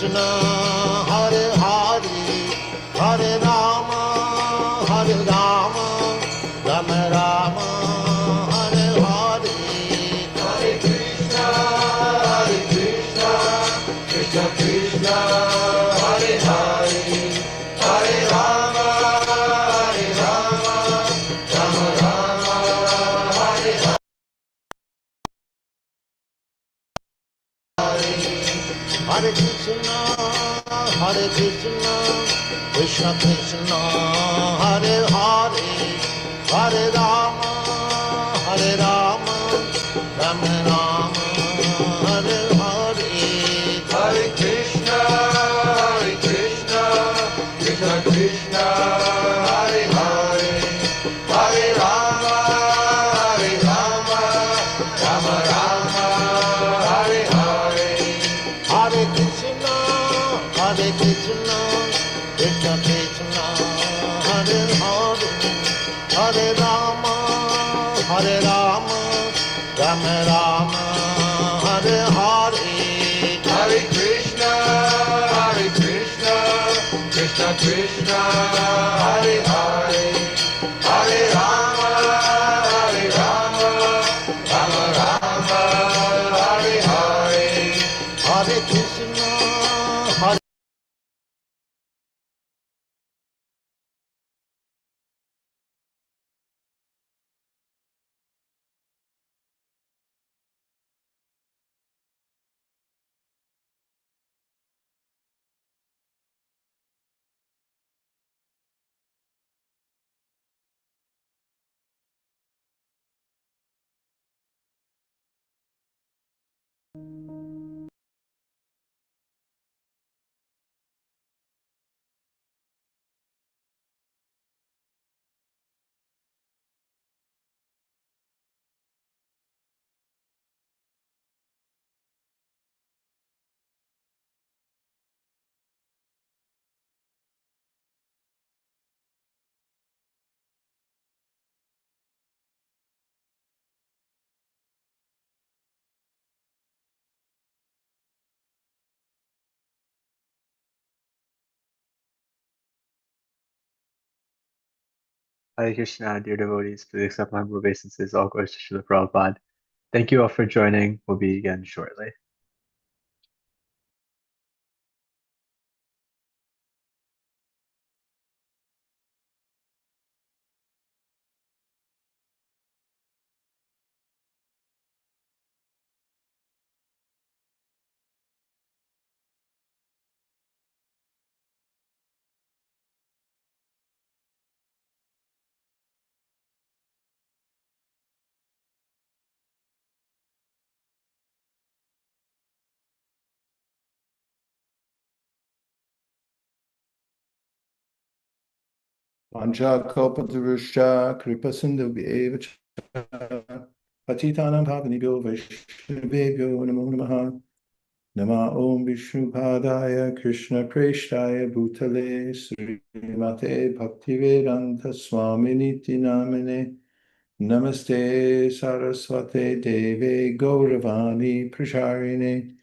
Krishna, Hare Hare, Hare Rama, Hare Rama, Rama Rama, Hare Hare, Hare Krishna, Krishna Krishna, Hare Hare, Hare Rama, Rama Rama, Hare Hare. Hare Krishna, Krishna Krishna, Hare Hare, Hare Rama, Rama Rama, Hare Hare, Hare Krishna, Krishna Krishna, Hare Hare, Hare Rama, Rama Rama, Hare Hare. Hare Krishna, Krishna Krishna, Hare Hare, Hare Rama, Rama Rama, Hare Hare. Hare Krishna, Krishna Krishna, Hare Hare, Hare Rama, Rama Rama, Hare Hare. Hare Krishna, Hare Hare Krishna, dear devotees, please accept my obeisances. All glories to Srila Prabhupada. Thank you all for joining. We'll be again shortly. Vanchakalpatarusha kripasindhubhyev cha patitanam pavanibhyo vaishnavebhyo namo namaha. Nama Om Vishnu Padaya Krishna Preshtaya Bhutale Srimate Bhaktivedanta Swaminiti Namine Namaste Saraswate Deve Gauravani Prasharine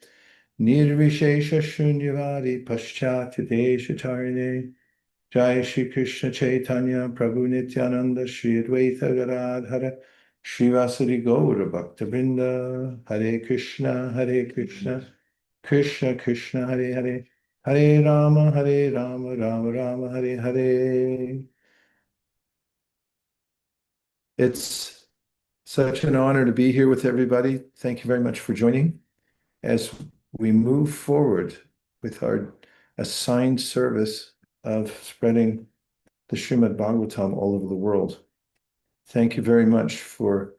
Nirvishesha Shunyavadi Paschati Deshatarine Jai Shri Krishna Chaitanya Prabhu Nityananda Shri Advaita Gadadhara Srivasadi Gaura Bhaktabinda Hare Krishna Krishna Krishna Hare Hare Hare Rama Rama Rama Hare Hare. It's such an honor to be here with everybody. Thank you very much for joining as we move forward with our assigned service of spreading the Srimad Bhagavatam all over the world. Thank you very much for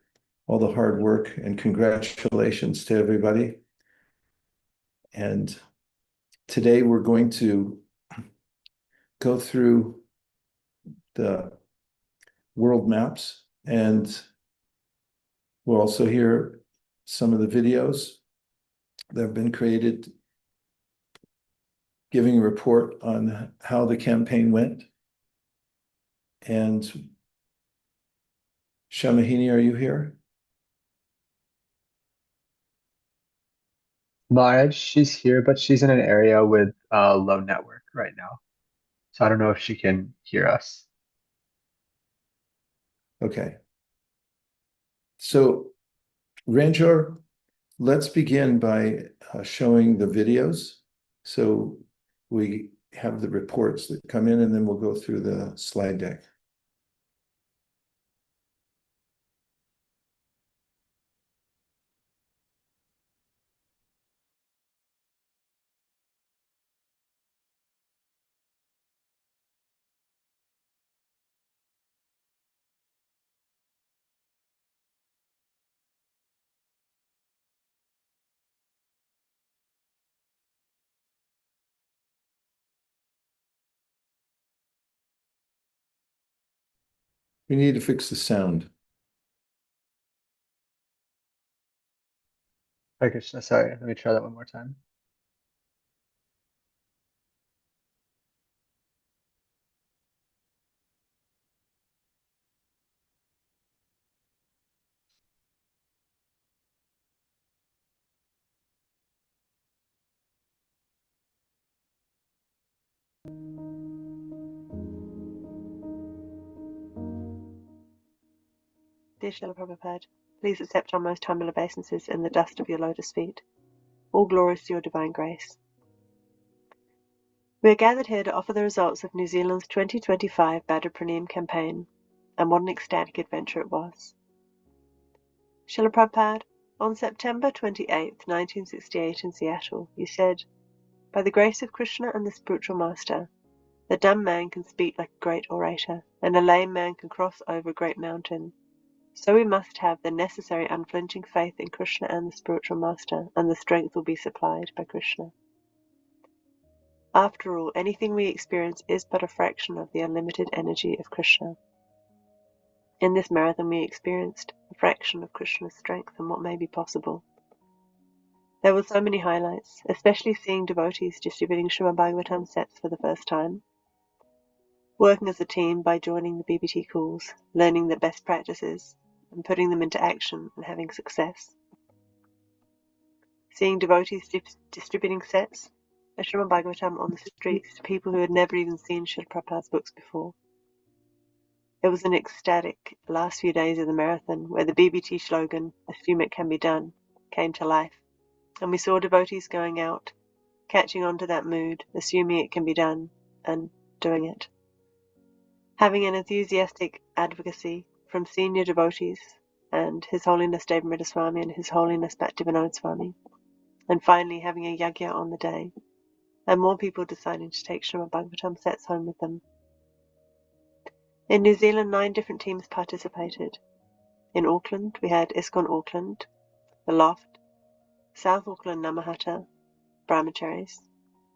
all the hard work and congratulations to everybody. And today we're going to go through the world maps, and we'll also hear some of the videos that have been created giving a report on how the campaign went. And Shamahini, are you here? Maharaj, she's here, but she's in an area with low network right now. So I don't know if she can hear us. Okay. So, Ranjor, let's begin by showing the videos. So we have the reports that come in, and then we'll go through the slide deck. We need to fix the sound. Hare Krishna, sorry, let me try that one more time. Dear Srila Prabhupada, please accept our most humble obeisances in the dust of your lotus feet. All glories to your divine grace. We are gathered here to offer the results of New Zealand's 2025 Bhadra Praneem campaign, and what an ecstatic adventure it was. Srila Prabhupada, on September 28, 1968 in Seattle, you said, "By the grace of Krishna and the spiritual master, the dumb man can speak like a great orator, and a lame man can cross over a great mountain. So we must have the necessary unflinching faith in Krishna and the spiritual master, and the strength will be supplied by Krishna. After all, anything we experience is but a fraction of the unlimited energy of Krishna. In this marathon we experienced a fraction of Krishna's strength and what may be possible. There were so many highlights, especially seeing devotees distributing Srimad Bhagavatam sets for the first time, working as a team by joining the BBT calls, learning the best practices, and putting them into action and having success. Seeing devotees distributing sets of Srimad Bhagavatam on the streets to people who had never even seen Srila Prabhupada's books before. It was an ecstatic last few days of the marathon where the BBT slogan, "Assume it can be done," came to life, and we saw devotees going out, catching on to that mood, assuming it can be done, and doing it. Having an enthusiastic advocacy from senior devotees and His Holiness Devamrita Swami and His Holiness Bhaktivinoda Swami, and finally having a yagya on the day, and more people deciding to take Srimad Bhagavatam sets home with them. In New Zealand, 9 different teams participated. In Auckland, we had ISKCON Auckland, The Loft, South Auckland Namahata, Brahmacharis.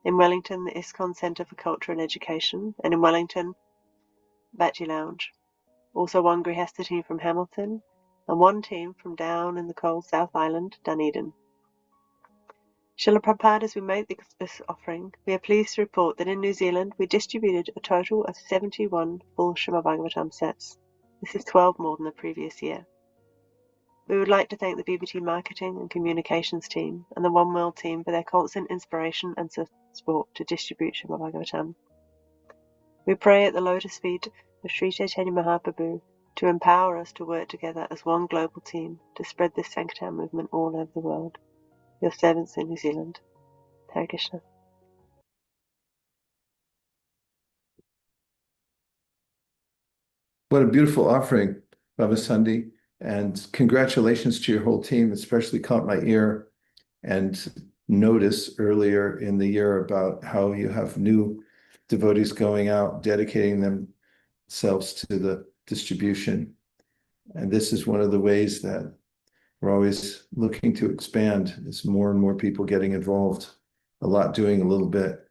In Wellington, the ISKCON Centre for Culture and Education, and in Wellington, Bhakti Lounge. Also one Grihastha team from Hamilton, and one team from down in the cold South Island, Dunedin. Srila Prabhupada, as we made this offering, we are pleased to report that in New Zealand we distributed a total of 71 full Srimad Bhagavatam sets. This is 12 more than the previous year. We would like to thank the BBT marketing and communications team and the One World team for their constant inspiration and support to distribute Srimad Bhagavatam. We pray at the lotus feet of Sri Chaitanya Mahaprabhu to empower us to work together as one global team to spread this Sankirtan movement all over the world. Your servants in New Zealand. Hare Krishna. What a beautiful offering, Baba Sundhi, and congratulations to your whole team. Especially caught my ear and notice earlier in the year about how you have new devotees going out, dedicating themselves to the distribution. And this is one of the ways that we're always looking to expand, is more and more people getting involved, a lot doing a little bit,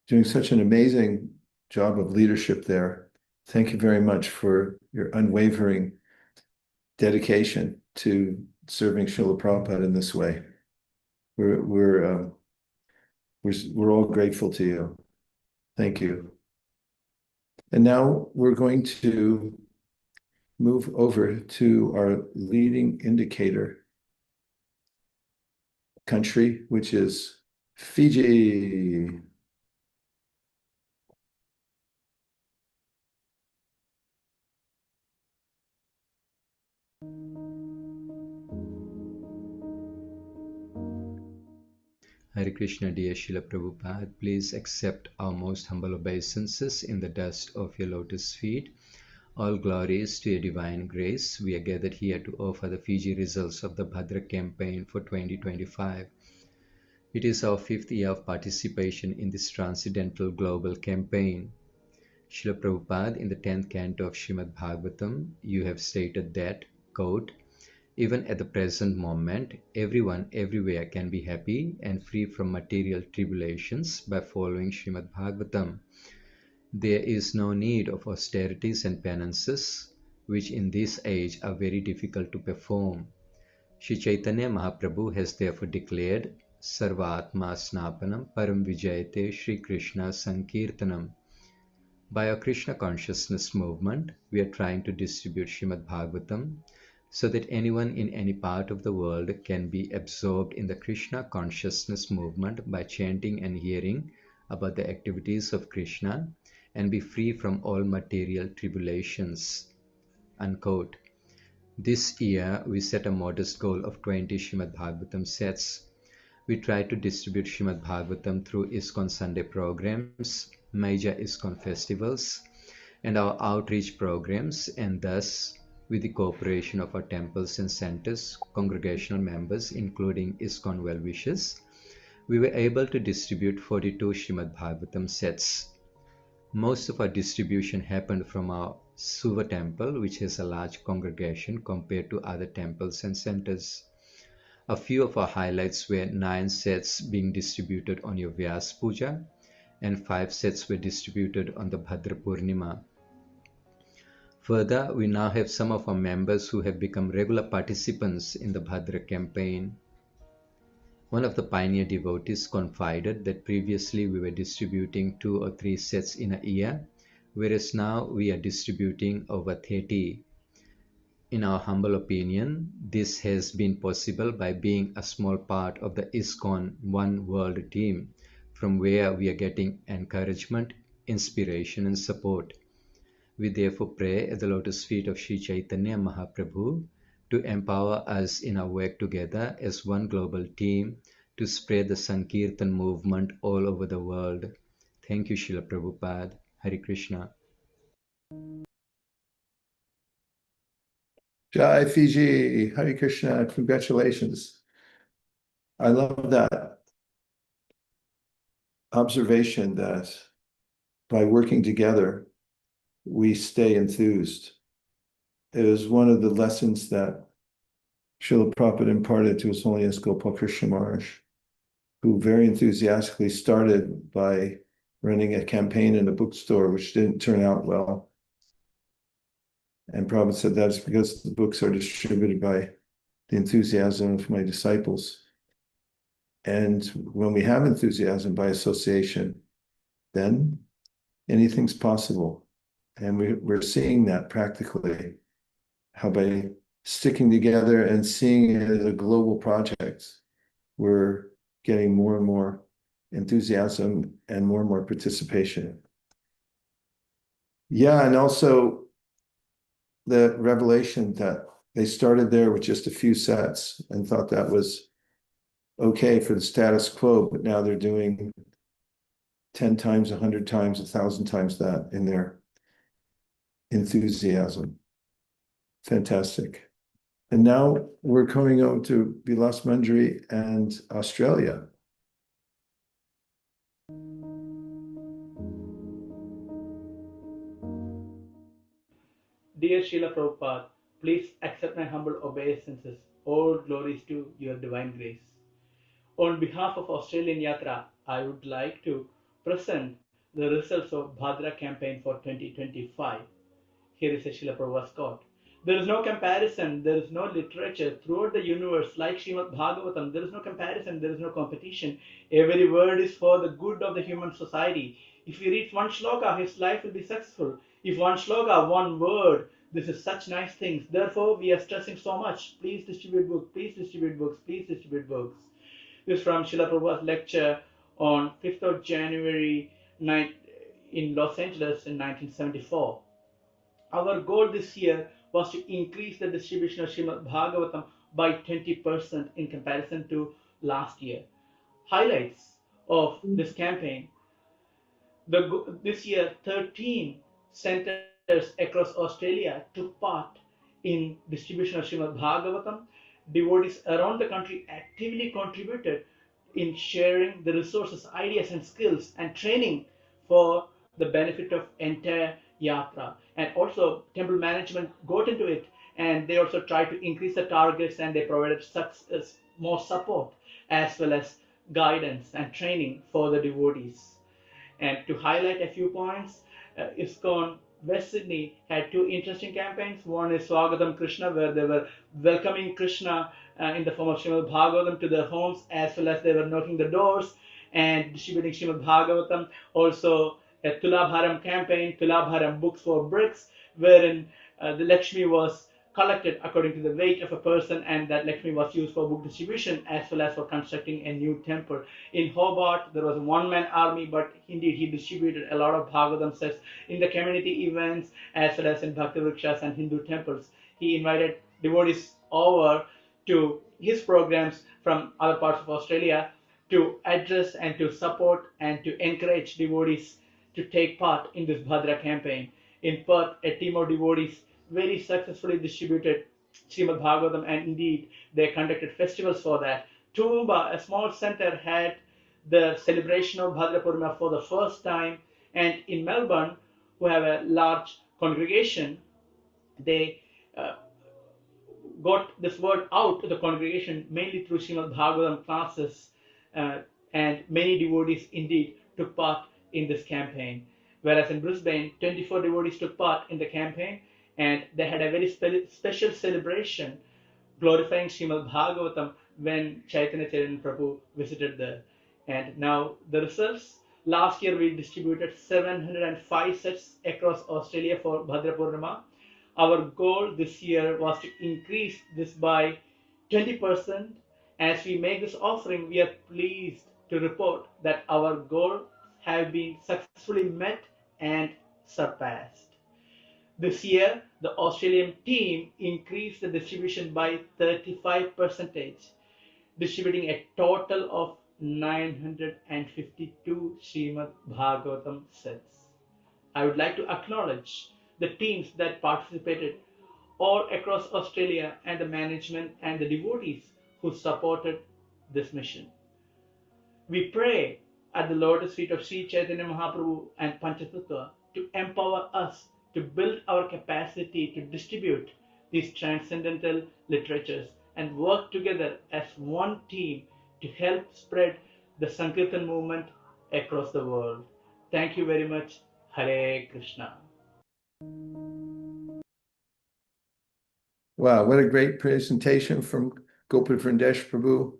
doing such an amazing job of leadership there. Thank you very much for your unwavering dedication to serving Srila Prabhupada in this way. We're all grateful to you. Thank you. And now we're going to move over to our leading indicator. country, which is Fiji. Hare Krishna, dear Srila Prabhupada, please accept our most humble obeisances in the dust of your lotus feet. All glories to your divine grace. We are gathered here to offer the Fiji results of the Bhadra campaign for 2025. It is our 5th year of participation in this transcendental global campaign. Srila Prabhupada, in the 10th canto of Srimad Bhagavatam, you have stated that, quote, even at the present moment, everyone everywhere can be happy and free from material tribulations by following Srimad Bhagavatam. There is no need of austerities and penances, which in this age are very difficult to perform. Sri Chaitanya Mahaprabhu has therefore declared, Sarvatma Snapanam Param Vijayate Sri Krishna Sankirtanam. By our Krishna consciousness movement, we are trying to distribute Srimad Bhagavatam so that anyone in any part of the world can be absorbed in the Krishna consciousness movement by chanting and hearing about the activities of Krishna and be free from all material tribulations. Unquote. This year, we set a modest goal of 20 Srimad Bhagavatam sets. We try to distribute Srimad Bhagavatam through ISKCON Sunday programs, major ISKCON festivals, and our outreach programs, and thus, with the cooperation of our temples and centers, congregational members, including ISKCON well-wishers, we were able to distribute 42 Srimad Bhagavatam sets. Most of our distribution happened from our Suva temple, which has a large congregation compared to other temples and centers. A few of our highlights were 9 sets being distributed on your Vyas Puja, and 5 sets were distributed on the Bhadra Purnima. Further, we now have some of our members who have become regular participants in the Bhadra campaign. One of the pioneer devotees confided that previously we were distributing 2 or 3 sets in a year, whereas now we are distributing over 30. In our humble opinion, this has been possible by being a small part of the ISKCON One World team, from where we are getting encouragement, inspiration and support. We therefore pray at the lotus feet of Sri Chaitanya Mahaprabhu to empower us in our work together as one global team to spread the Sankirtan movement all over the world. Thank you, Srila Prabhupada. Hare Krishna. Jai Fiji, Hare Krishna, congratulations. I love that observation that by working together, we stay enthused. It was one of the lessons that Srila Prabhupada imparted to His Holiness Gopal Krishna Maharaj, who very enthusiastically started by running a campaign in a bookstore, which didn't turn out well. And Prabhupada said that's because the books are distributed by the enthusiasm of my disciples. And when we have enthusiasm by association, then anything's possible. And we're seeing that practically, how by sticking together and seeing it as a global project, we're getting more and more enthusiasm and more participation. Yeah, and also the revelation that they started there with just a few sets and thought that was okay for the status quo, but now they're doing 10 times, 100 times, 1,000 times that in their enthusiasm. Fantastic. And now we're coming over to Vilas Manjari and Australia. Dear Srila Prabhupada, please accept my humble obeisances. All glories to your divine grace. On behalf of Australian Yatra, I would like to present the results of Bhadra campaign for 2025. Here is a Srila Prabhupada's quote. There is no comparison, there is no literature throughout the universe like Srimad Bhagavatam. There is no comparison, there is no competition. Every word is for the good of the human society. If he reads one shloka, his life will be successful. If one shloka, one word, this is such nice things. Therefore, we are stressing so much. Please distribute books, please distribute books, please distribute books. This is from Srila Prabhupada's lecture on 5th of January in Los Angeles in 1974. Our goal this year was to increase the distribution of Srimad Bhagavatam by 20% in comparison to last year. Highlights of this campaign. This year, 13 centers across Australia took part in distribution of Srimad Bhagavatam. Devotees around the country actively contributed in sharing the resources, ideas, and skills and training for the benefit of entire yatra. And also, temple management got into it, and they also tried to increase the targets, and they provided more support as well as guidance and training for the devotees. And to highlight a few points, ISKCON West Sydney had two interesting campaigns. One is Swagatam Krishna, where they were welcoming Krishna in the form of Srimad Bhagavatam to their homes, as well as they were knocking the doors and distributing Srimad Bhagavatam. Also, a Tulabharam campaign, Tulabharam books for bricks, wherein the Lakshmi was collected according to the weight of a person, and that Lakshmi was used for book distribution as well as for constructing a new temple. In Hobart, there was a one-man army, but indeed he distributed a lot of Bhagavatam sets in the community events as well as in Bhakti Vrikshas and Hindu temples. He invited devotees over to his programs from other parts of Australia to address and to support and to encourage devotees to take part in this Bhadra campaign. In Perth, a team of devotees very successfully distributed Srimad Bhagavatam, and indeed they conducted festivals for that. Toowoomba, a small center, had the celebration of Bhadra Purnima for the first time, and in Melbourne, who have a large congregation, they got this word out to the congregation mainly through Srimad Bhagavatam classes, and many devotees indeed took part in this campaign. Whereas in Brisbane, 24 devotees took part in the campaign, and they had a very special celebration glorifying Srimad Bhagavatam when Chaitanya Charan Prabhu visited there. And now the results. Last year we distributed 705 sets across Australia for Bhadra Purnima. Our goal this year was to increase this by 20%. As we make this offering, we are pleased to report that our goals have been successfully met and surpassed. This year, the Australian team increased the distribution by 35%, distributing a total of 952 Srimad Bhagavatam sets. I would like to acknowledge the teams that participated all across Australia and the management and the devotees who supported this mission. We pray at the lotus feet of Sri Chaitanya Mahaprabhu and Panchatattva to empower us to build our capacity to distribute these transcendental literatures and work together as one team to help spread the Sankirtan movement across the world. Thank you very much. Hare Krishna. Wow, what a great presentation from Gopal Vrindesh Prabhu.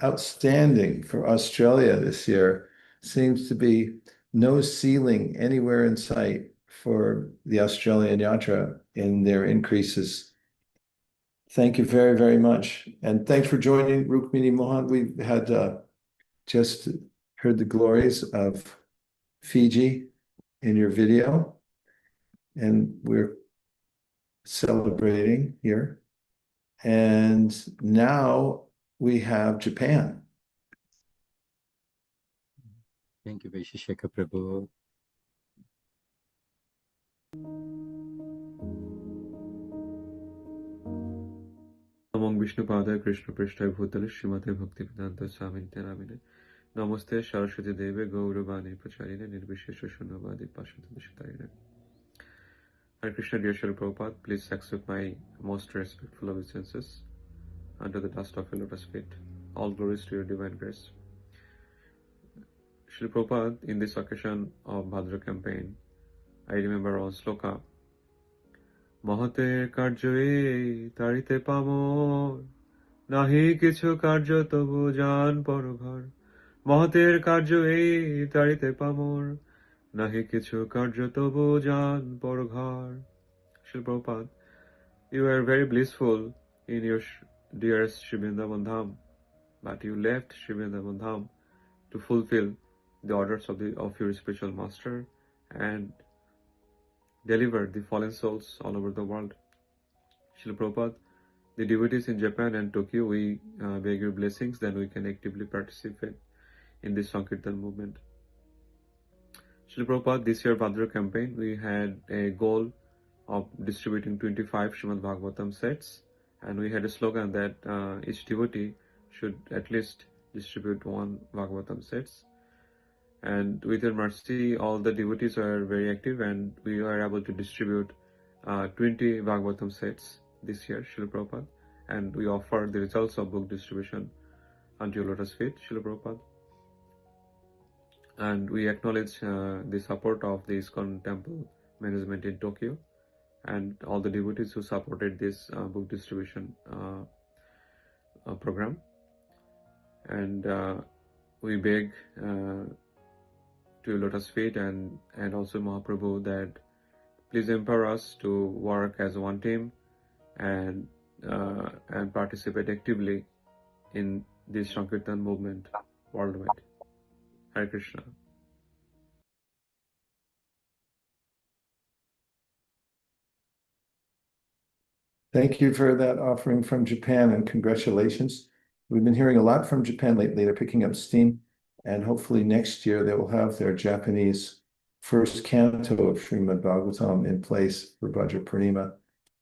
Outstanding for Australia this year. Seems to be no ceiling anywhere in sight for the Australian Yatra in their increases. Thank you very, very much. And thanks for joining, Rukmini Mohan. We had just heard the glories of Fiji in your video, and we're celebrating here. And now we have Japan. Thank you, Vaisheshika Prabhu. Namong Vishnu Padaya Krishna Prishthaya Bhutale Srimate Bhaktivedanta Swamini Namine Namaste Saraswati Deve Gauravani Pracharine Nirvishesha Shunyavadi Pashantamishtarine. Hare Krishna, dear Srila Prabhupada, please accept my most respectful obeisances under the dust of your lotus feet. All glories to your divine grace. Srila Prabhupada, in this occasion of Bhadra campaign, I remember one sloka. Mahate karjoe tarite pamor nahi kichu karjo tobu jan poroghar. Mahater karjoe tarite pamor nahi kichu karjo tobu jan poroghar. Srila Prabhupada, you are very blissful in your dearest Sri Vrindavan Dham, but you left Sri Vrindavan Dham to fulfill the orders of your spiritual master and deliver the fallen souls all over the world. Srila Prabhupada, the devotees in Japan and Tokyo, we beg your blessings, then we can actively participate in this Sankirtan movement. Srila Prabhupada, this year Bhadra campaign, we had a goal of distributing 25 Srimad Bhagavatam sets, and we had a slogan that each devotee should at least distribute one Bhagavatam sets. And with your mercy, all the devotees are very active, and we are able to distribute 20 Bhagavatam sets this year, Srila Prabhupada, and we offer the results of book distribution unto your lotus feet, Srila Prabhupada. And we acknowledge the support of the ISKCON temple management in Tokyo and all the devotees who supported this book distribution program. And we beg to your lotus feet and also Mahaprabhu that please empower us to work as one team and participate actively in this Sankirtan movement worldwide. Hare Krishna. Thank you for that offering from Japan, and congratulations. We've been hearing a lot from Japan lately. They're picking up steam, and hopefully next year they will have their Japanese first canto of Srimad Bhagavatam in place for Bhadra Purnima.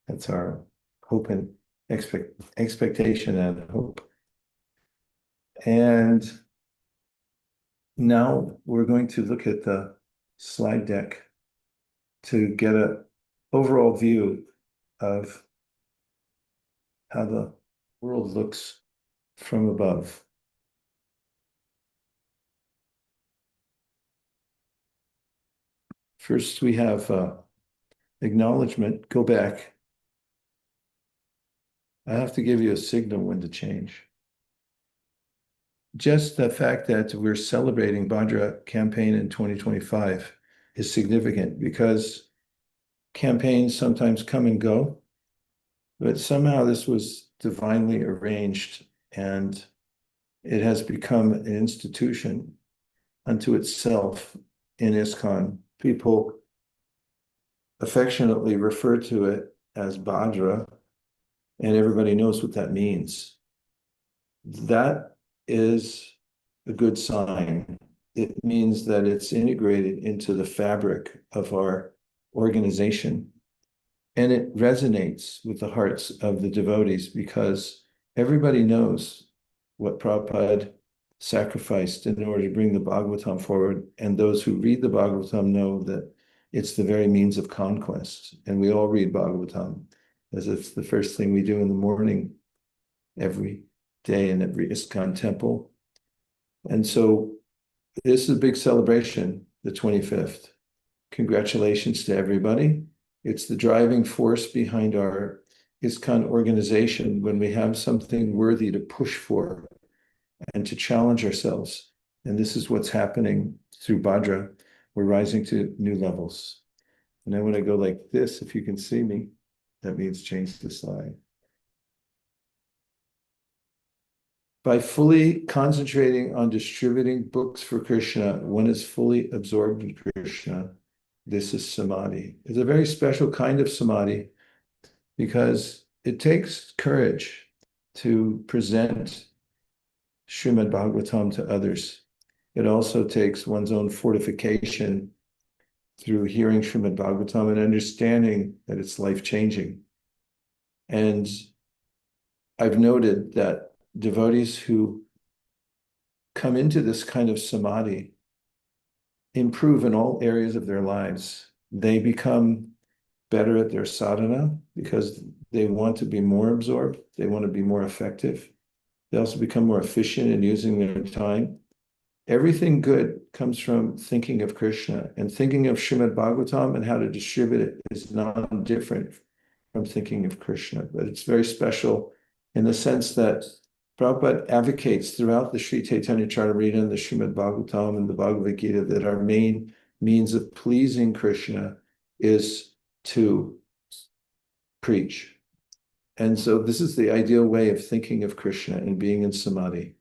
That's our hope and expectation and hope. And now we're going to look at the slide deck to get an overall view of how the world looks from above. First, we have acknowledgement. Go back. I have to give you a signal when to change. Just the fact that we're celebrating Bhadra campaign in 2025 is significant because campaigns sometimes come and go, but somehow this was divinely arranged and it has become an institution unto itself in ISKCON. People affectionately refer to it as Bhadra, and everybody knows what that means. That is a good sign. It means that it's integrated into the fabric of our organization, and it resonates with the hearts of the devotees because everybody knows what Prabhupada sacrificed in order to bring the Bhagavatam forward, and those who read the Bhagavatam know that it's the very means of conquest. And we all read Bhagavatam as it's the first thing we do in the morning every day in every ISKCON temple. And so this is a big celebration, the 25th. Congratulations to everybody. It's the driving force behind our ISKCON organization when we have something worthy to push for and to challenge ourselves. And this is what's happening through Bhadra. We're rising to new levels. And then when I go like this, if you can see me, that means change the slide. By fully concentrating on distributing books for Krishna, one is fully absorbed in Krishna. This is samadhi. It's a very special kind of samadhi because it takes courage to present Srimad Bhagavatam to others. It also takes one's own fortification through hearing Srimad Bhagavatam and understanding that it's life-changing. And I've noted that devotees who come into this kind of samadhi improve in all areas of their lives. They become better at their sadhana because they want to be more absorbed. They want to be more effective. They also become more efficient in using their time. Everything good comes from thinking of Krishna, and thinking of Srimad Bhagavatam and how to distribute it is not different from thinking of Krishna. But it's very special in the sense that Prabhupada advocates throughout the Sri Chaitanya Charitamrita and the Srimad Bhagavatam and the Bhagavad Gita that our main means of pleasing Krishna is to preach. And so this is the ideal way of thinking of Krishna and being in samadhi.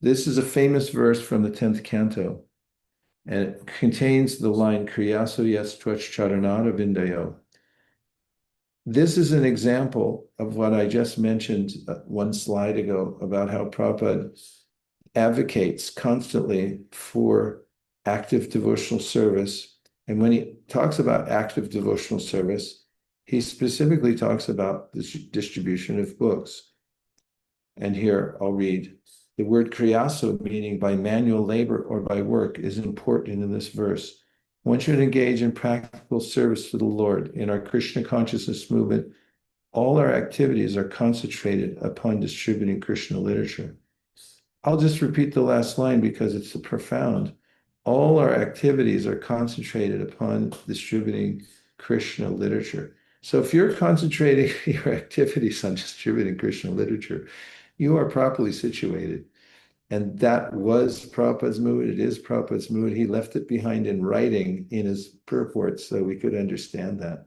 This is a famous verse from the 10th canto, and it contains the line Kriyaso yes twach charanara vindayo. This is an example of what I just mentioned one slide ago about how Prabhupada advocates constantly for active devotional service. And when he talks about active devotional service, he specifically talks about the distribution of books. And here I'll read. The word kriyaso, meaning by manual labor or by work, is important in this verse. One should engage in practical service to the Lord. In our Krishna consciousness movement, all our activities are concentrated upon distributing Krishna literature. I'll just repeat the last line because it's so profound. All our activities are concentrated upon distributing Krishna literature. So if you're concentrating your activities on distributing Krishna literature, you are properly situated. And that was Prabhupada's mood. It is Prabhupada's mood. He left it behind in writing in his purport so we could understand that.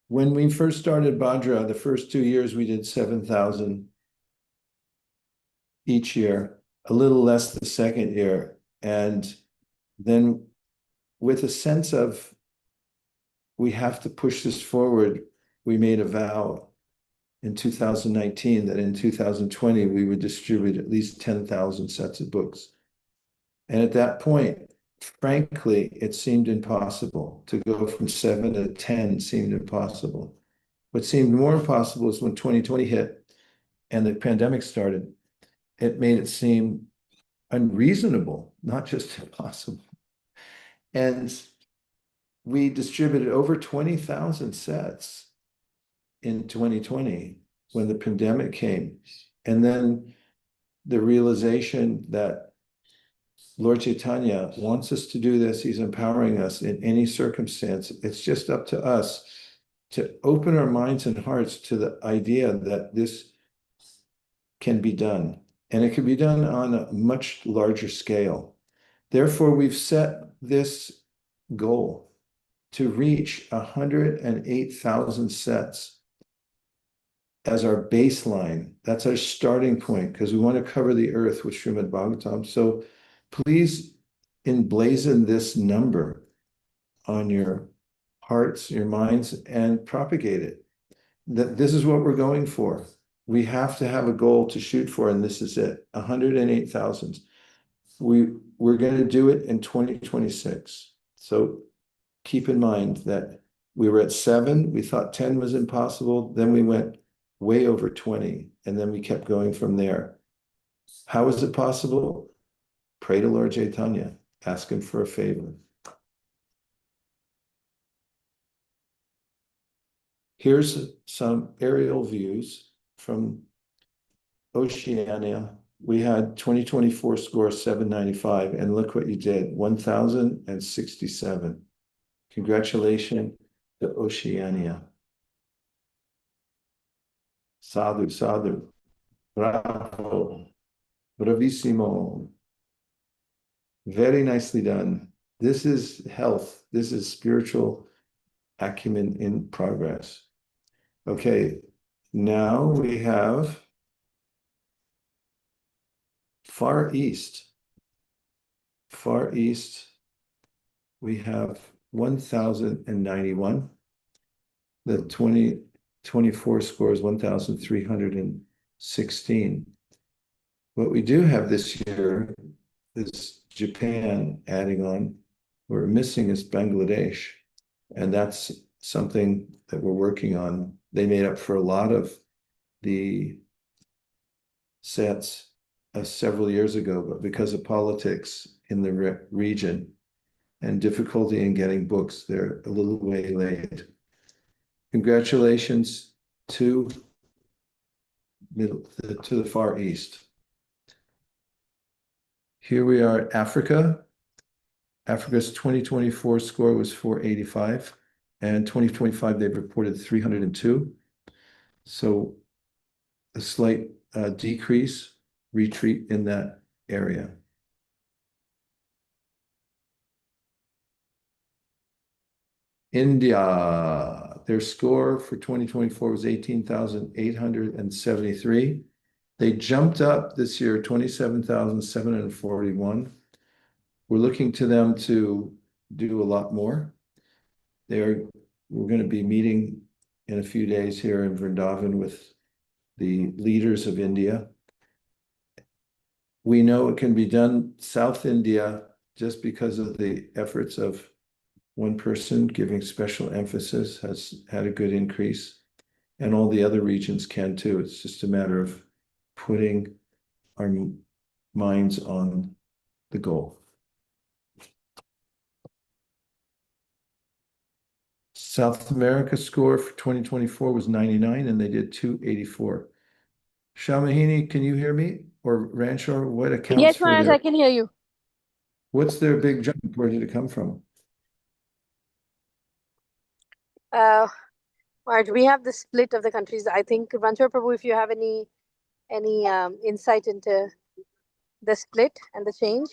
When we first started Bhadra, the first 2 years we did 7,000 each year, a little less the second year. And then with a sense of we have to push this forward, we made a vow in 2019 that in 2020 we would distribute at least 10,000 sets of books. And at that point, frankly, it seemed impossible to go from 7 to 10 seemed impossible. What seemed more impossible is when 2020 hit and the pandemic started, it made it seem unreasonable, not just impossible. And we distributed over 20,000 sets in 2020 when the pandemic came. And then the realization that Lord Chaitanya wants us to do this. He's empowering us in any circumstance. It's just up to us to open our minds and hearts to the idea that this can be done. And it can be done on a much larger scale. Therefore, we've set this goal to reach 108,000 sets as our baseline. That's our starting point because we want to cover the earth with Srimad Bhagavatam. So please emblazon this number on your hearts, your minds, and propagate it. That this is what we're going for. We have to have a goal to shoot for, and this is it, 108,000. We're going to do it in 2026. So keep in mind that we were at 7, we thought 10 was impossible, then we went way over 20, and then we kept going from there. How is it possible? Pray to Lord Chaitanya, ask him for a favor. Here's some aerial views from Oceania. We had 2024 score 795, and look what you did, 1,067. Congratulations to Oceania. Sadhu, sadhu. Bravo. Bravissimo. Very nicely done. This is health. This is spiritual acumen in progress. Okay, now we have Far East. Far East, we have 1,091. The 2024 score is 1,316. What we do have this year is Japan adding on. We're missing is Bangladesh. And that's something that we're working on. They made up for a lot of the sets several years ago, but because of politics in the region and difficulty in getting books, they're a little way late. Congratulations to the Far East. Here we are, Africa. Africa's 2024 score was 485, and 2025 they've reported 302. So a slight retreat in that area. India, Their score for 2024 was 18,873. They jumped up this year, 27,741. We're looking to them to do a lot more. We're going to be meeting in a few days here in Vrindavan with the leaders of India. We know it can be done. South India, just because of the efforts of one person giving special emphasis, has had a good increase. And all the other regions can too. It's just a matter of putting our minds on the goal. South America score for 2024 was 99 and they did 284. Shamahini, can you hear me? Or Ranchor, what accounts Yes, for Maharaj, their, I can hear you. what's their big jump? Where did it come from? Maharaj, we have the split of the countries. I think, Ranchor Prabhu, if you have any insight into the split and the change.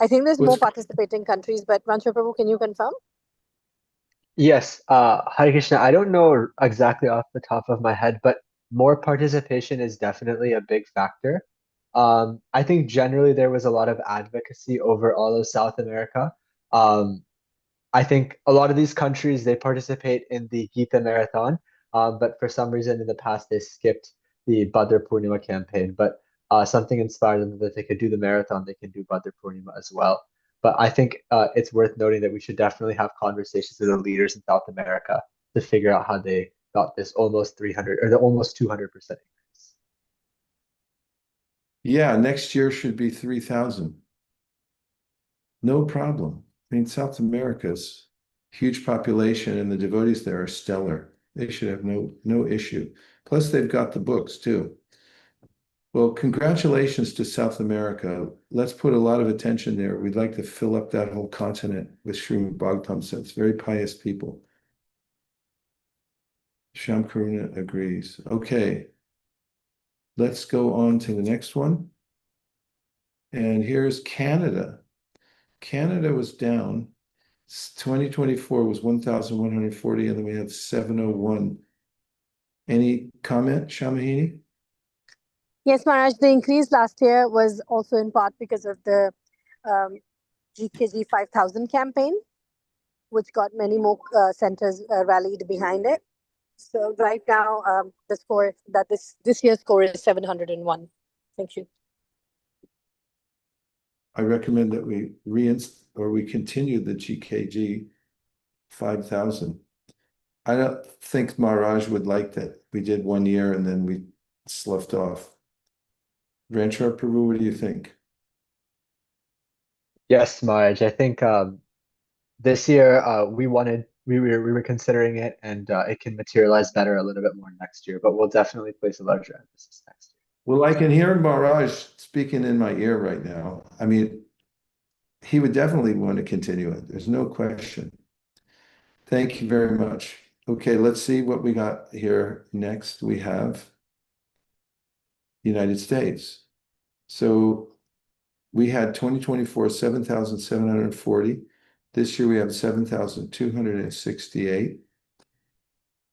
I think there's more What's participating countries, but Ranchor Prabhu, can you confirm? Yes, Hare Krishna. I don't know exactly off the top of my head, but more participation is definitely a big factor. I think generally there was a lot of advocacy over all of South America. I think a lot of these countries, they participate in the Gita Marathon, but for some reason in the past they skipped the Bhadra Purnima campaign. But something inspired them that they could do the marathon, they can do Bhadra Purnima as well. But I think it's worth noting that we should definitely have conversations with the leaders in South America to figure out how they got this almost 300 or the almost 200% increase. Yeah, next year should be 3,000. No problem. I mean, South America's huge population and the devotees there are stellar. They should have no issue. Plus, they've got the books too. Well, congratulations to South America. Let's put a lot of attention there. We'd like to fill up that whole continent with Srimad Bhagavatam, so it's very pious people. Sham Karuna agrees. Okay. Let's go on to the next one. And here's Canada. Canada was down. 2024 was 1,140, and then we had 701. Any comment, Shamahini? Yes, Maharaj, the increase last year was also in part because of the GKG 5000 campaign, which got many more centers rallied behind it. So right now, the score that this year's score is 701. Thank you. I recommend that we continue the GKG 5000. I don't think Maharaj would like that. We did 1 year and then we sloughed off. Ranchar Prabhu, what do you think? Yes, Marge. I think this year we were considering it, and it can materialize better a little bit more next year. But we'll definitely place a larger emphasis next year. Well, I can hear Maharaj speaking in my ear right now. I mean, he would definitely want to continue it. There's no question. Thank you very much. Okay, let's see what we got here next. We have United States. So we had 2024, 7,740. This year we have 7,268.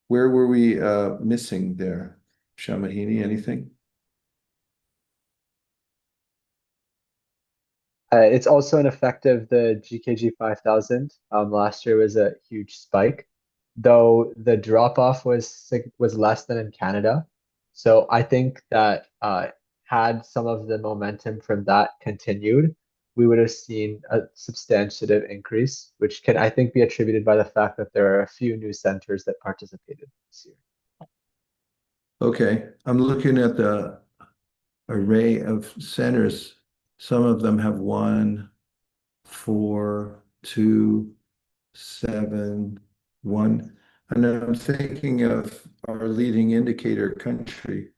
Where were we missing there? Shamahini, anything? It's also an effect of the GKG 5000. Last year was a huge spike, though the drop off was less than in Canada. So I think that had some of the momentum from that continued, we would have seen a substantial increase, which can, I think, be attributed by the fact that there are a few new centers that participated this year. Okay, I'm looking at the array of centers. Some of them have 1, 4, 2, 7, 1. And I'm thinking of our leading indicator country,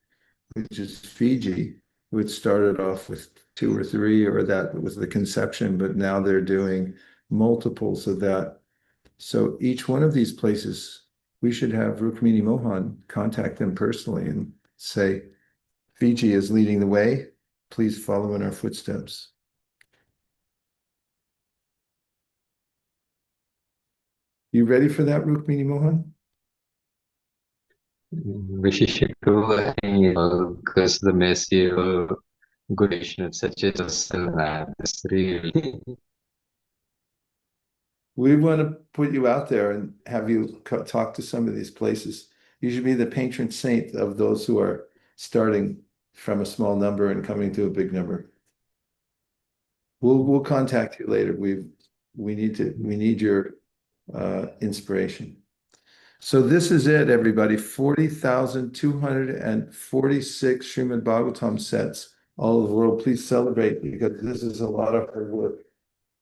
which is Fiji, which started off with 2 or 3, or that was the conception, but now they're doing multiples of that. So each one of these places, we should have Rukmini Mohan contact them personally and say, Fiji is leading the way. Please follow in our footsteps. You ready for that, Rukmini Mohan? विशिष्य because the messier Gurishna of such a still that's really We want to put you out there and have you talk to some of these places. You should be the patron saint of those who are starting from a small number and coming to a big number. We'll contact you later. We need your inspiration. So this is it, everybody. 40,246 Srimad Bhagavatam sets all over the world. Please celebrate because this is a lot of hard work.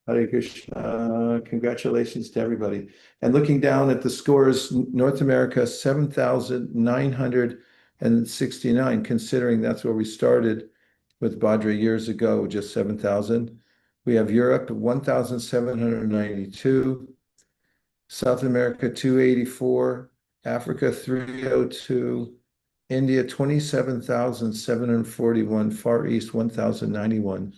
Hare Krishna. Congratulations to everybody. And looking down at the scores, North America, 7,969, considering that's where we started with Bhadra years ago, just 7,000. We have Europe, 1,792. South America, 284. Africa, 302. India, 27,741. Far East, 1,091.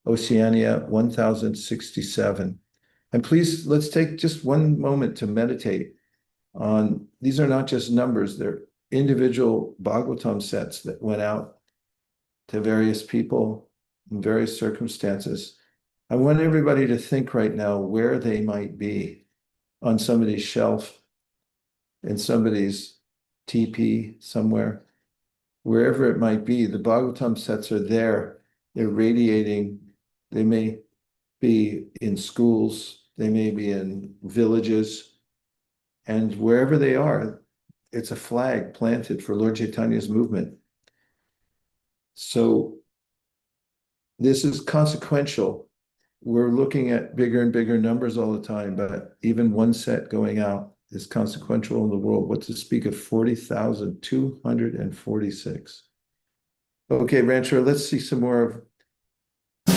Oceania, 1,067. And please, let's take just one moment to meditate on, these are not just numbers, they're individual Bhagavatam sets that went out to various people in various circumstances. I want everybody to think right now where they might be on somebody's shelf, in somebody's TP somewhere, wherever it might be. The Bhagavatam sets are there. They're radiating. They may be in schools. They may be in villages. And wherever they are, it's a flag planted for Lord Chaitanya's movement. So this is consequential. We're looking at bigger and bigger numbers all the time, but even one set going out is consequential in the world. What to speak of 40,246. Okay, Rancher, let's see some more of the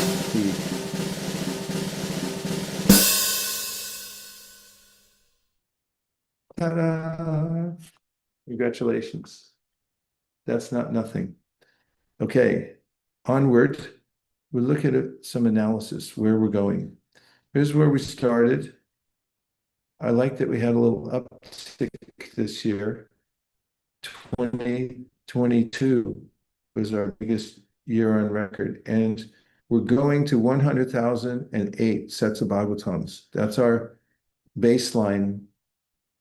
ta-da! Congratulations. That's not nothing. Okay, onward. We'll look at some analysis, where we're going. Here's where we started. I like that we had a little uptick this year. 2022 was our biggest year on record. And we're going to 100,008 sets of Bhagavatams. That's our baseline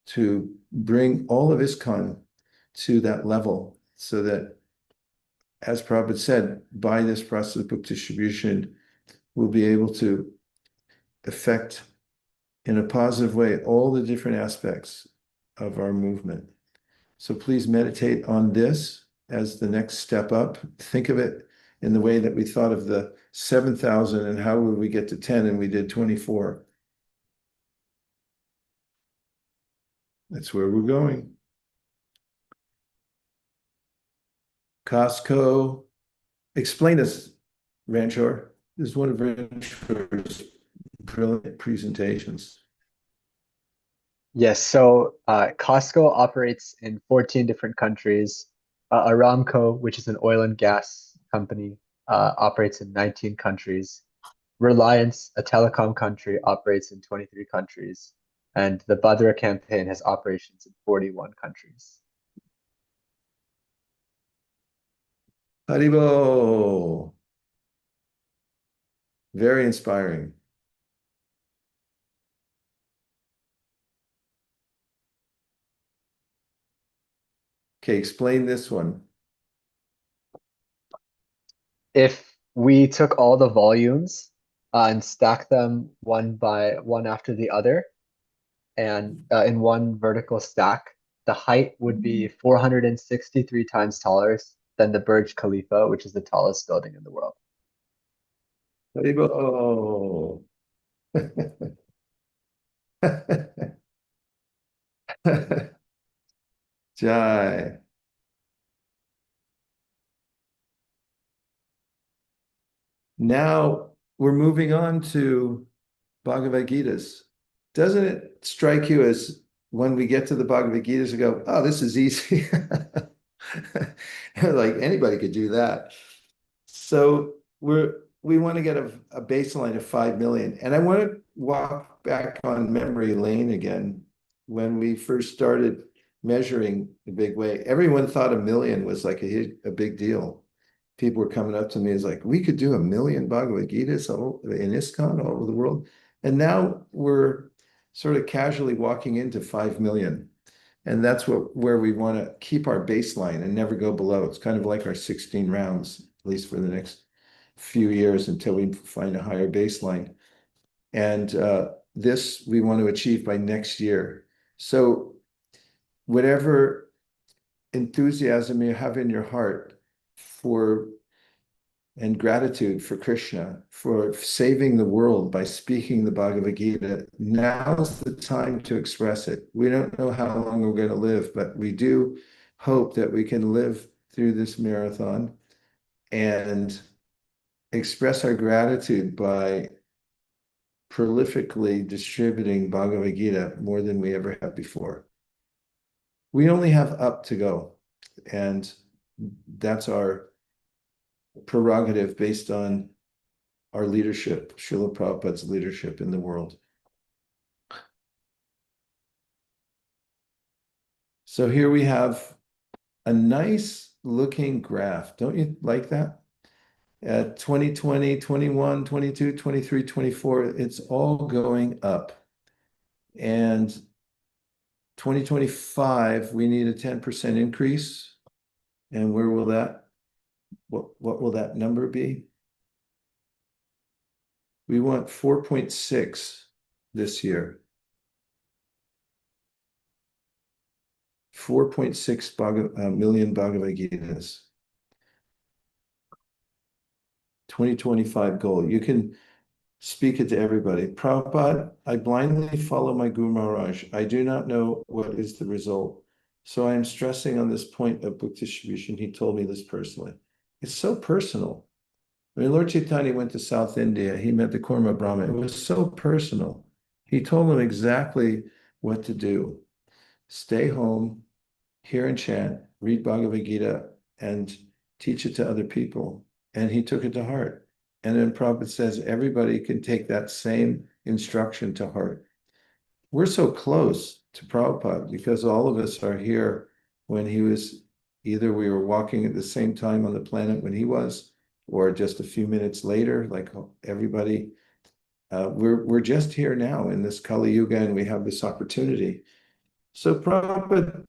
to bring all of ISKCON to that level so that, as Prabhupada said, by this process of book distribution, we'll be able to affect in a positive way all the different aspects of our movement. So please meditate on this as the next step up. Think of it in the way that we thought of the 7,000 and how would we get to 10 and we did 24. That's where we're going. Costco. Explain this, Ranchor. This is one of Ranchor's brilliant presentations. Yes, so Costco operates in 14 different countries. Aramco, which is an oil and gas company, operates in 19 countries. Reliance, a telecom country, operates in 23 countries. And the Bhadra campaign has operations in 41 countries. Haribo. Very inspiring. Okay, explain this one. If we took all the volumes and stacked them one by one after the other, and in one vertical stack, the height would be 463 times taller than the Burj Khalifa, which is the tallest building in the world. Haribo. Jai. Now we're moving on to Bhagavad Gita's. Doesn't it strike you as when we get to the Bhagavad Gita's, we go, oh, this is easy. Like anybody could do that. So we want to get a baseline of 5 million. And I want to walk back on memory lane again when we first started measuring a big way. Everyone thought 1 million was like a big deal. People were coming up to me as like, we could do 1 million Bhagavad Gitas in ISKCON all over the world. And now we're sort of casually walking into 5 million. And that's where we want to keep our baseline and never go below. It's kind of like our 16 rounds, at least for the next few years until we find a higher baseline. And this we want to achieve by next year. So whatever enthusiasm you have in your heart for and gratitude for Krishna for saving the world by speaking the Bhagavad Gita, now's the time to express it. We don't know how long we're going to live, but we do hope that we can live through this marathon and express our gratitude by prolifically distributing Bhagavad Gita more than we ever have before. We only have up to go, and that's our prerogative based on our leadership, Srila Prabhupada's leadership in the world. So here we have a nice looking graph. Don't you like that? 2020, 21, 22, 23, 24, it's all going up. And 2025, we need a 10% increase. And where will that, what will that number be? We want 4.6 this year. 4.6 million Bhagavad Gitas. 2025 goal. You can speak it to everybody. Prabhupada, I blindly follow my Guru Maharaj. I do not know what is the result. So I am stressing on this point of book distribution. He told me this personally. It's so personal. When Lord Chaitanya went to South India, he met the Kurma Brahma. It was so personal. He told them exactly what to do. Stay home, hear and chant, read Bhagavad Gita, and teach it to other people. And he took it to heart. And then Prabhupada says everybody can take that same instruction to heart. We're so close to Prabhupada because all of us are here when he was, either we were walking at the same time on the planet when he was, or just a few minutes later, like everybody. We're just here now in this Kali Yuga, and we have this opportunity. So Prabhupada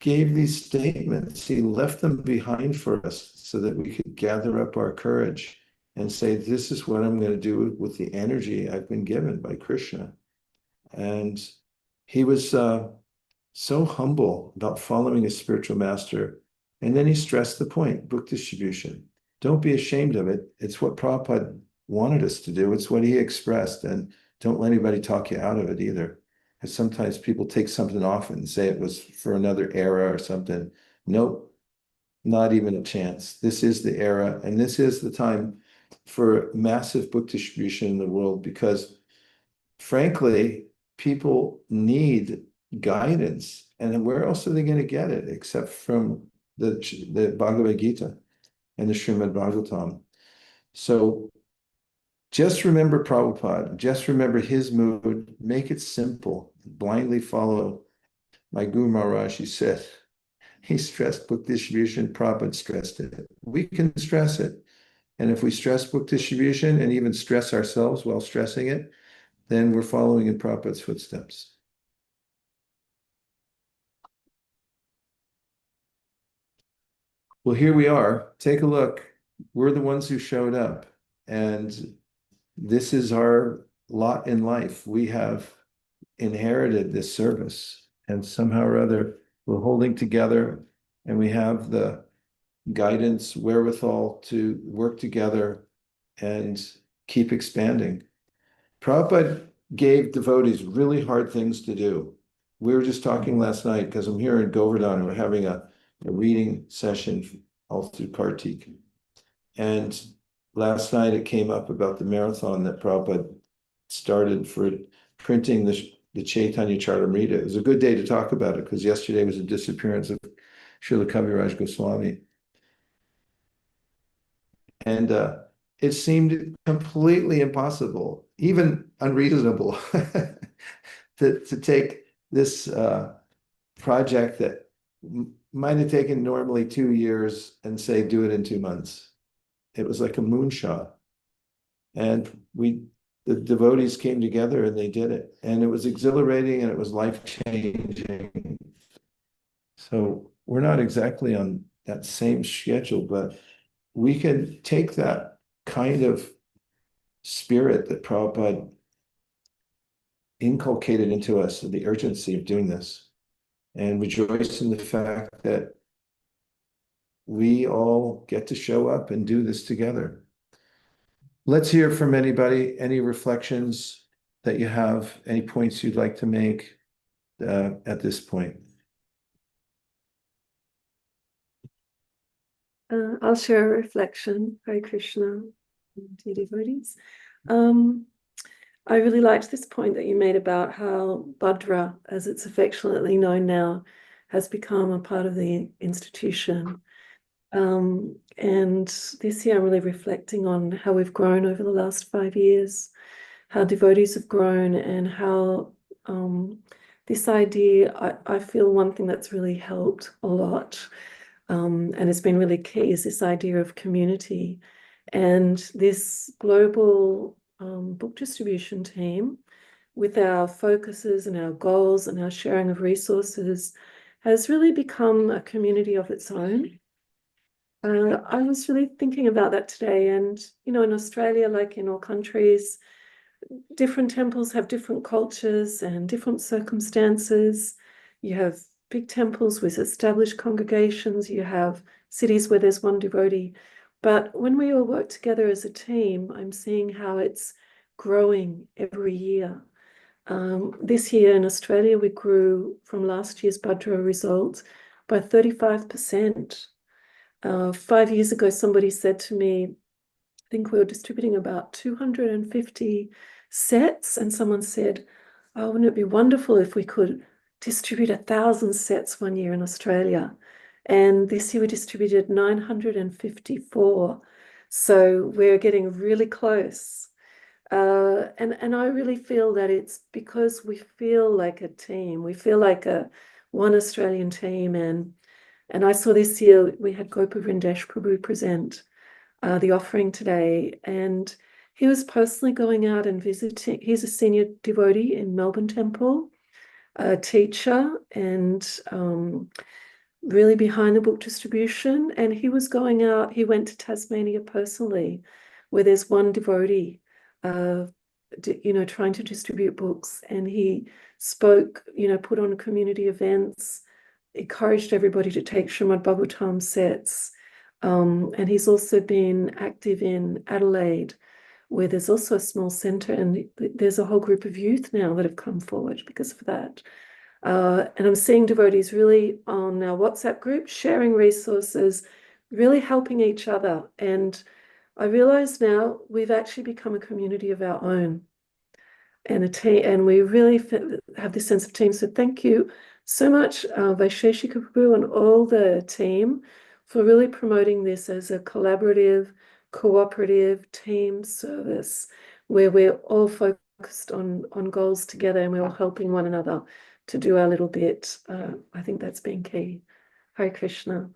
gave these statements. He left them behind for us so that we could gather up our courage and say, this is what I'm going to do with the energy I've been given by Krishna. And he was so humble about following his spiritual master. And then he stressed the point, book distribution. Don't be ashamed of it. It's what Prabhupada wanted us to do. It's what he expressed. And don't let anybody talk you out of it either. Because sometimes people take something off and say it was for another era or something. Nope, not even a chance. This is the era, and this is the time for massive book distribution in the world because, frankly, people need guidance. And where else are they going to get it except from the Bhagavad Gita and the Srimad Bhagavatam? So just remember Prabhupada, just remember his mood, make it simple, blindly follow my Guru Maharaj. He stressed book distribution, Prabhupada stressed it. We can stress it. And if we stress book distribution and even stress ourselves while stressing it, then we're following in Prabhupada's footsteps. Well, here we are. Take a look. We're the ones who showed up. And this is our lot in life. We have inherited this service, and somehow or other, we're holding together, and we have the guidance, wherewithal to work together and keep expanding. Prabhupada gave devotees really hard things to do. We were just talking last night, because I'm here in Govardhan, we're having a reading session all through Kartik. And last night it came up about the marathon that Prabhupada started for printing the Chaitanya Charitamrita. It was a good day to talk about it because yesterday was the disappearance of Srila Kaviraj Goswami. And it seemed completely impossible, even unreasonable, to take this project that might have taken normally 2 years and say, do it in 2 months. It was like a moonshot. And the devotees came together and they did it. And it was exhilarating and it was life-changing. So we're not exactly on that same schedule, but we can take that kind of spirit that Prabhupada inculcated into us, the urgency of doing this, and rejoice in the fact that we all get to show up and do this together. Let's hear from anybody, any reflections that you have, any points you'd like to make at this point. I'll share a reflection. Hare Krishna, dear devotees. I really liked this point that you made about how Bhadra, as it's affectionately known now, has become a part of the institution. And this year I'm really reflecting on how we've grown over the last 5 years, how devotees have grown, and how this idea, I feel one thing that's really helped a lot, and it's been really key, is this idea of community. And this global book distribution team, with our focuses and our goals and our sharing of resources, has really become a community of its own. I was really thinking about that today, and in Australia, like in all countries, different temples have different cultures and different circumstances. You have big temples with established congregations, you have cities where there's one devotee. But when we all work together as a team, I'm seeing how it's growing every year. This year in Australia, we grew from last year's Bhadra result by 35%. 5 years ago, somebody said to me, I think we were distributing about 250 sets, and someone said, oh, wouldn't it be wonderful if we could distribute 1,000 sets one year in Australia? And this year we distributed 954. So we're getting really close. And I really feel that it's because we feel like a team. We feel like one Australian team. And I saw this year we had Gopa Vrindesh Prabhu present the offering today, and he was personally going out and visiting. He's a senior devotee in Melbourne Temple, a teacher, and really behind the book distribution. And he was going out, he went to Tasmania personally, where there's one devotee, trying to distribute books. And he spoke, put on community events, encouraged everybody to take Srimad Bhagavatam sets. And he's also been active in Adelaide, where there's also a small centre, and there's a whole group of youth now that have come forward because of that. And I'm seeing devotees really on our WhatsApp group, sharing resources, really helping each other. And I realize now we've actually become a community of our own, and a team, and we really have this sense of team. So thank you so much, Vaisheshika Prabhu and all the team, for really promoting this as a collaborative, cooperative team service where we're all focused on goals together, and we're all helping one another to do our little bit. I think that's been key. Hare Krishna.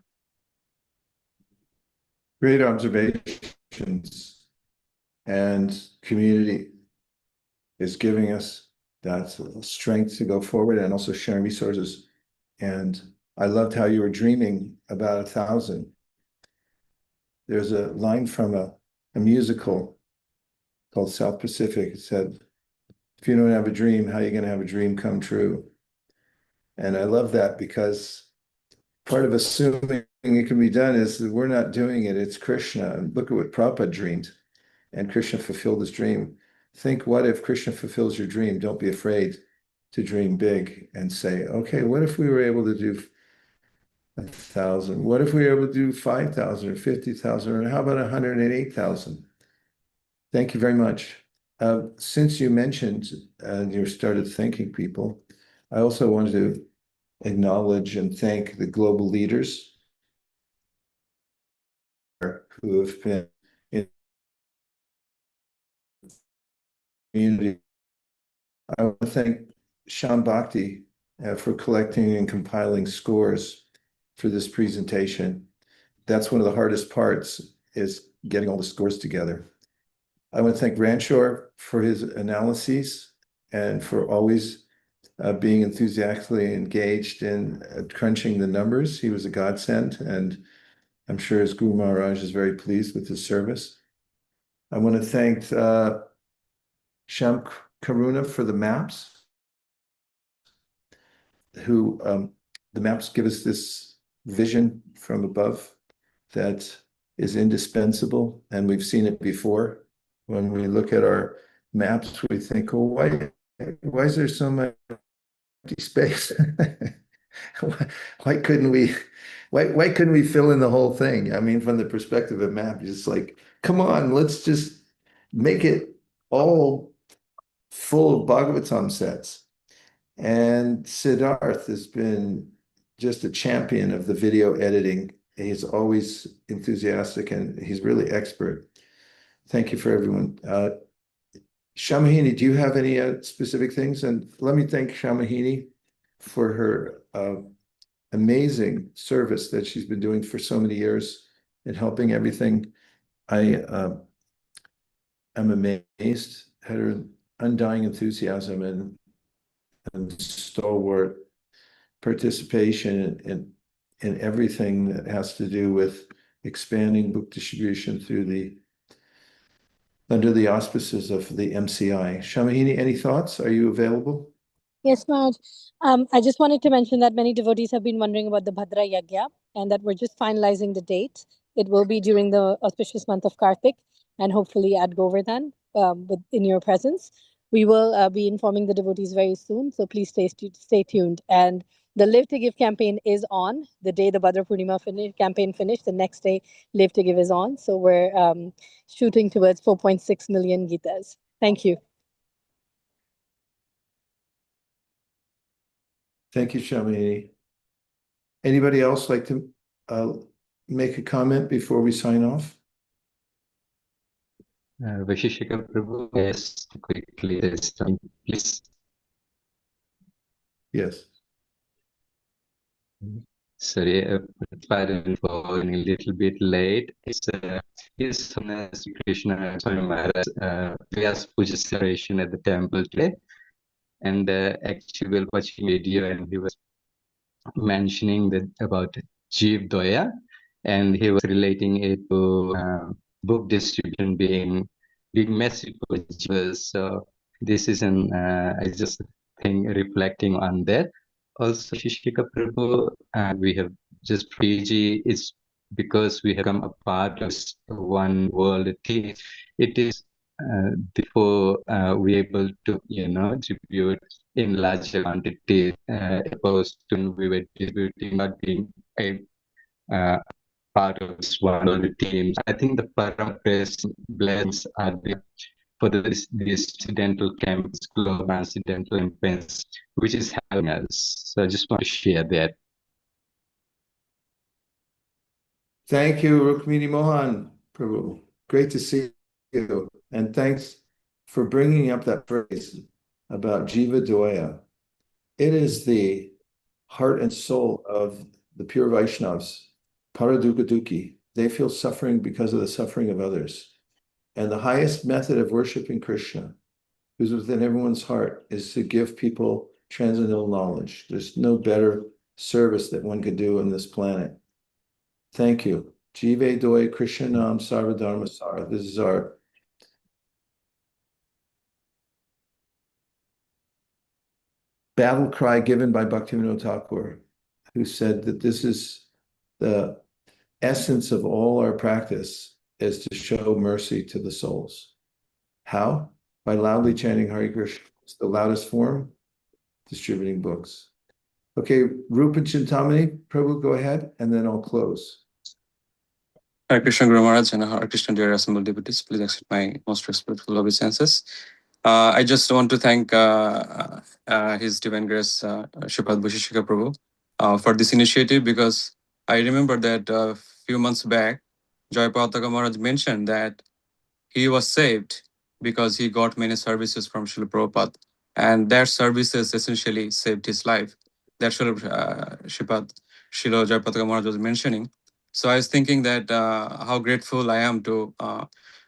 Great observations. And community is giving us that strength to go forward, and also sharing resources. And I loved how you were dreaming about 1,000. There's a line from a musical called South Pacific. It said, if you don't have a dream, how are you going to have a dream come true? And I love that, because part of assuming it can be done is that we're not doing it. It's Krishna. And look at what Prabhupada dreamed, and Krishna fulfilled his dream. Think, what if Krishna fulfills your dream? Don't be afraid to dream big and say, okay, what if we were able to do 1,000? What if we were able to do 5,000 or 50,000? Or how about 108,000? Thank you very much. Since you mentioned and you started thanking people, I also wanted to acknowledge and thank the global leaders who have been in the community. I want to thank Sham Bhakti for collecting and compiling scores for this presentation. That's one of the hardest parts, is getting all the scores together. I want to thank Ranshore for his analyses and for always being enthusiastically engaged in crunching the numbers. He was a godsend, and I'm sure his Guru Maharaj is very pleased with his service. I want to thank Sham Karuna for the maps, who the maps give us this vision from above that is indispensable, and we've seen it before. When we look at our maps, we think, oh, why is there so much empty space? why couldn't we fill in the whole thing? I mean, from the perspective of map, it's like, come on, let's just make it all full of Bhagavatam sets. And Siddharth has been just a champion of the video editing. He's always enthusiastic, and he's really expert. Thank you for everyone. Shamahini, do you have any specific things? And let me thank Shamahini for her amazing service that she's been doing for so many years in helping everything. I am amazed at her undying enthusiasm and stalwart participation in everything that has to do with expanding book distribution under the auspices of the MCI. Shamahini, any thoughts? Are you available? Yes, Maharaj. I just wanted to mention that many devotees have been wondering about the Bhadra Yagya, and that we're just finalizing the date. It will be during the auspicious month of Kartik, and hopefully at Govardhan, in your presence. We will be informing the devotees very soon, so please stay tuned. And the Live to Give campaign is on. The day the Bhadra Purnima campaign finished, the next day Live to Give is on. So we're shooting towards 4.6 million Gitas. Thank you. Thank you, Shamini. Anybody else like to make a comment before we sign off? Vishishika Prabhu, yes, quickly, please. Yes. Sorry, pardon for being a little bit late. It's His Holiness Krishna Swami Maharaj Vyas Puja celebration at the temple today, and actually we were watching video, and he was mentioning that about Jeev Doya, and he was relating it to book distribution being massive for Jeevas. So this is I just think reflecting on that. Also, Shishika Prabhu, we have just PG is because we have become a part of one world team. It is therefore we able to distribute in larger quantity opposed to we were distributing not being a part of this one world team. I think the Parapress blends are there for the incidental camps, global incidental campaigns, which is helping us. So I just want to share that. Thank you, Rukmini Mohan Prabhu. Great to see you. And thanks for bringing up that phrase about Jiva Doya. It is the heart and soul of the pure Vaishnavas, Paraduka Duki. They feel suffering because of the suffering of others. And the highest method of worshiping Krishna, who's within everyone's heart, is to give people transcendental knowledge. There's no better service that one could do on this planet. Thank you. Jive Doi Krishnanam Sarvadharma Sara. This is our battle cry given by Bhaktivinoda Thakur, who said that this is the essence of all our practice, is to show mercy to the souls. How? By loudly chanting Hare Krishna. It's the loudest form, distributing books. Okay, Rupa Chintamani, Prabhu, go ahead, and then I'll close. Hare Krishna Guru Maharaj and Hare Krishna dear assembled devotees, please accept my most respectful obeisances. I just want to thank His Divine Grace, Shripad Bhushishika Prabhu, for this initiative, because I remember that a few months back, Joy Pataka Maharaj mentioned that he was saved because he got many services from Srila Prabhupada, and that services essentially saved his life. that Sripad Srila Jayapataka Maharaj was mentioning. So I was thinking that how grateful I am to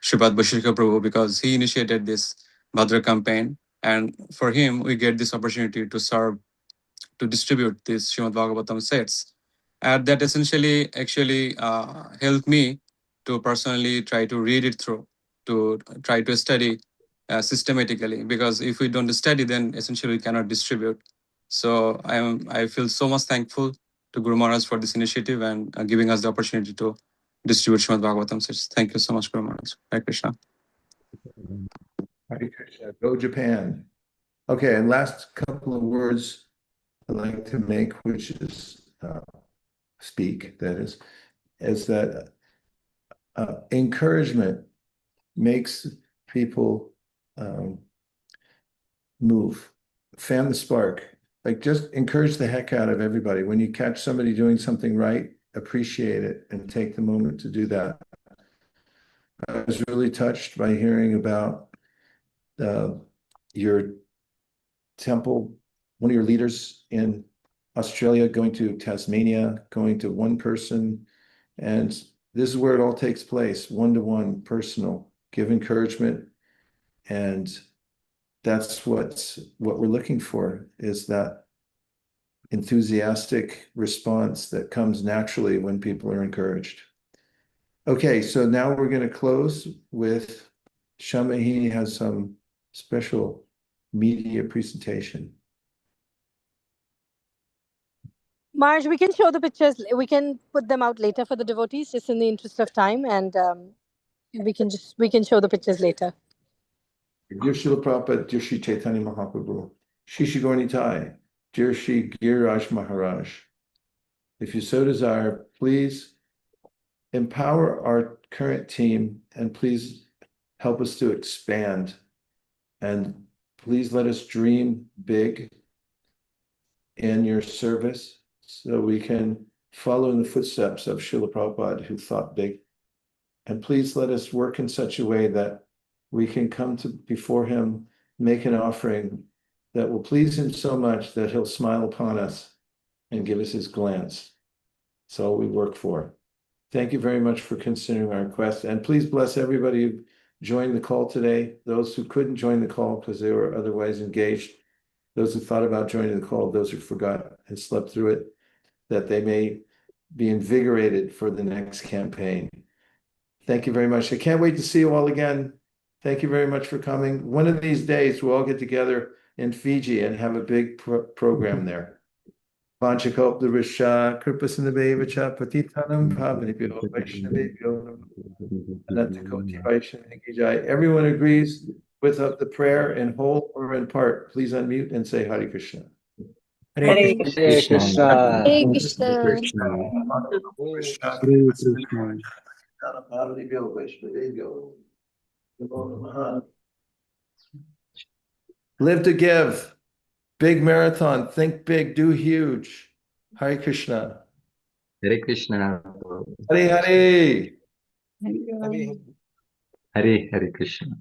Sripad Bashirka Prabhu, because he initiated this Bhadra campaign, and for him we get this opportunity to serve, to distribute these Srimad Bhagavatam sets. And that essentially actually helped me to personally try to read it through, to try to study systematically, because if we don't study, then essentially we cannot distribute. So I feel so much thankful to Guru Maharaj for this initiative and giving us the opportunity to distribute Srimad Bhagavatam sets. Thank you so much, Guru Maharaj. Hare Krishna. Hare Krishna. Go Japan. Okay, and last couple of words I'd like to make, which is speak, that is that encouragement makes people move, fan the spark. Like, just encourage the heck out of everybody. When you catch somebody doing something right, appreciate it and take the moment to do that. I was really touched by hearing about your temple, one of your leaders in Australia going to Tasmania, going to one person. And this is where it all takes place, one-to-one, personal. Give encouragement. And that's what we're looking for, is that enthusiastic response that comes naturally when people are encouraged. Okay, so now we're going to close with Shamahi has some special media presentation. Marge, we can show the pictures. We can put them out later for the devotees, just in the interest of time, and we can show the pictures later. Dear Srila Prabhupada, dear Shri Chaitanya Mahaprabhu, Shri Shri Gaura Nitai, dear Shri Giriraj Maharaj, if you so desire, please empower our current team and please help us to expand. And please let us dream big in your service so we can follow in the footsteps of Srila Prabhupada, who thought big. And please let us work in such a way that we can come to before him, make an offering that will please him so much that he'll smile upon us and give us his glance. That's all we work for. Thank you very much for considering our request. And please bless everybody who joined the call today, those who couldn't join the call because they were otherwise engaged, those who thought about joining the call, those who forgot and slept through it, that they may be invigorated for the next campaign. Thank you very much. I can't wait to see you all again. Thank you very much for coming. One of these days, we'll all get together in Fiji and have a big program there. Vanchakalptarusha, Kripasinabhevacha, Patitanam, Pavanibhyo, Vaishnavibhyo, Anantakoti Vaishnaviki. Everyone agrees with the prayer in whole or in part. Please unmute and say Hare Krishna. Hare Krishna. Hare Krishna. Krishna. Krishna. Hare Krishna. Live to give. Big marathon. Think big. Do huge. Hare Krishna. Hare Krishna. Hare Hare. Hare Hare Krishna.